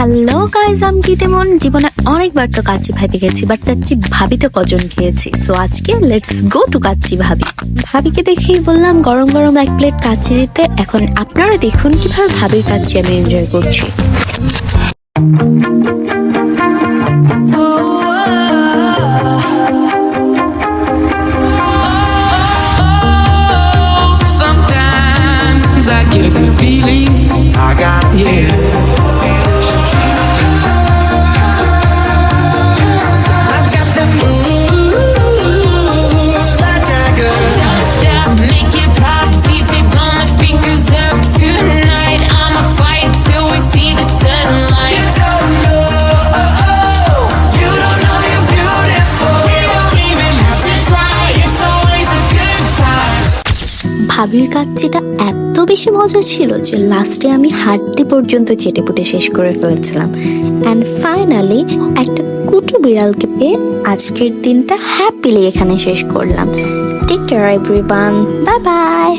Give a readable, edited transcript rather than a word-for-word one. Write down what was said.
Hello guys, আমি টিটেমন। জীবনে অনেকবার তো কাচ্চি খাইতে গেছি, বাট কাচ্চি ভাবিতে কজন খেয়েছি। সো আজকে লেটস গো টু কাচ্চি ভাবি। ভাবিকে দেখেই বললাম গরম গরম এক প্লেট কাচ্চি দিতে। এখন আপনারা দেখুন কিভাবে ভাবির কাচ্চি আমি এনজয় করছি। Sometimes I get a good feeling. I got I've got the moves like Jagger. Don't stop, make it pop, DJ blow my speakers up tonight. I'ma fight till we see the sunlight. You don't know you're beautiful. We don't even have to try, it's always a good time. ভাবির কাচ্চিটা এত বেশি মজা ছিল যে লাস্টে আমি হাড্ডি পর্যন্ত চেটেপুটে শেষ করে ফেলেছিলাম। অ্যান্ড ফাইনালি একটা কুটু বিড়ালকে পেয়ে আজকের দিনটা হ্যাপিলি এখানে শেষ করলাম। Take care everyone, bye by.